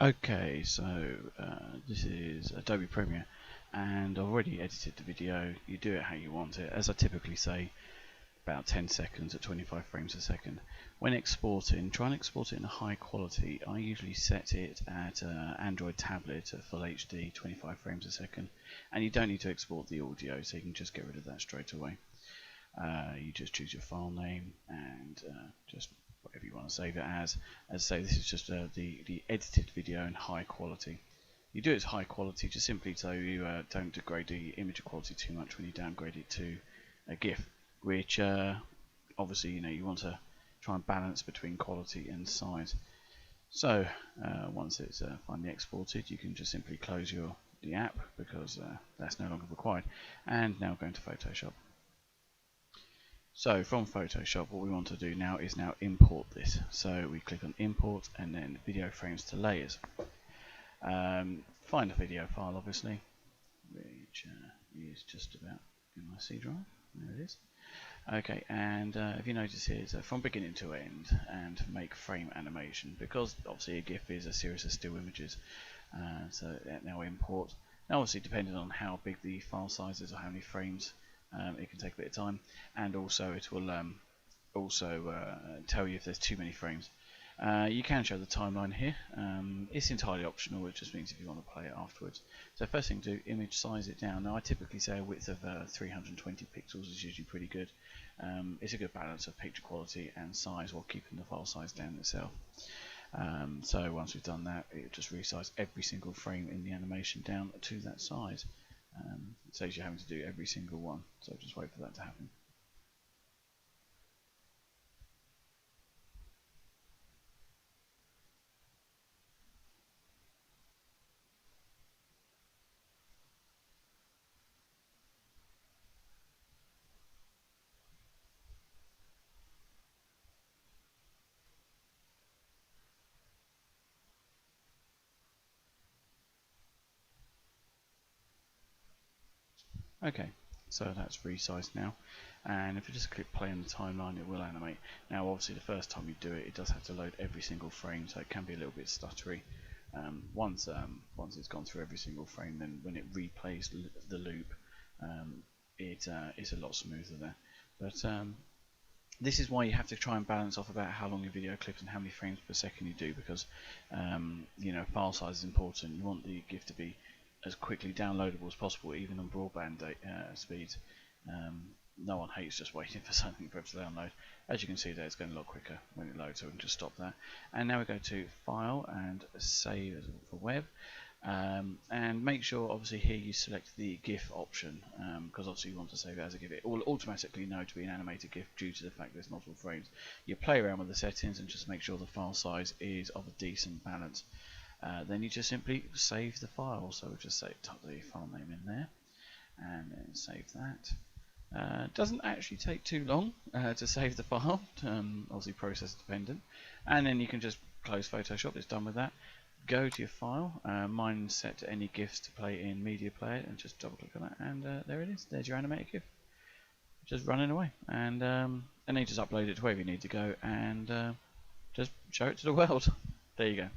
Okay, so this is Adobe Premiere, and I've already edited the video. You do it how you want it. As I typically say, about 10 seconds at 25 frames a second. When exporting, try and export it in a high quality. I usually set it at Android tablet at full HD, 25 frames a second, and you don't need to export the audio, so you can just get rid of that straight away. You just choose your file name and just whatever you want to save it as. As I say, this is just the edited video in high quality. You do it as high quality just simply so you don't degrade the image quality too much when you downgrade it to a GIF, which obviously you want to try and balance between quality and size. So once it's finally exported, you can just simply close the app because that's no longer required. And now going to Photoshop. So from Photoshop, what we want to do now is import this. So we click on import and then video frames to layers. Find a video file, obviously, which is just about in my C drive. There it is. Okay, and if you notice here, so from beginning to end, and make frame animation, because obviously a GIF is a series of still images. So now import. Now obviously depending on how big the file size is or how many frames, it can take a bit of time, and also it will tell you if there's too many frames. You can show the timeline here. It's entirely optional. It just means if you want to play it afterwards. So first thing to do, image size it down. Now I typically say a width of 320 pixels is usually pretty good. It's a good balance of picture quality and size while keeping the file size down itself. So once we've done that, it just resize every single frame in the animation down to that size. It saves you having to do every single one, so just wait for that to happen. Okay, so that's resized now, and if you just click play on the timeline, it will animate. Now obviously the first time you do it, it does have to load every single frame, so it can be a little bit stuttery. Once it's gone through every single frame, then when it replays the loop, it's a lot smoother there. But this is why you have to try and balance off about how long your video clips and how many frames per second you do, because file size is important. You want the GIF to be as quickly downloadable as possible, even on broadband speeds. No one hates just waiting for something for it to download. As you can see there, it's going a lot quicker when it loads, so we can just stop that. And now we go to File and Save as for Web. And make sure obviously here you select the GIF option, because obviously you want to save it as a GIF. It will automatically know to be an animated GIF due to the fact there's multiple frames. You play around with the settings and just make sure the file size is of a decent balance. Then you just simply save the file. So we'll just type the file name in there and then save that. Doesn't actually take too long to save the file, obviously process dependent, and then you can just close Photoshop. It's done with that. Go to your file, mine's set to any GIFs to play in media player, and just double click on that, and there it is. There's your animated GIF, just running away, and then you just upload it to wherever you need to go, and just show it to the world. There you go.